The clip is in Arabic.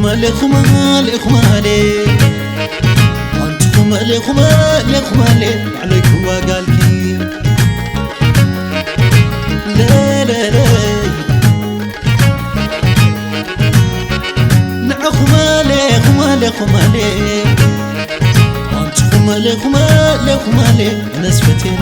خمالي خمالي خمالي أنت خمالي خمالي خمالي عليكم وقالكي لا لا لا نع خمالي خمالي خمالي أنت خمالي خمالي خمالي أنا سفتين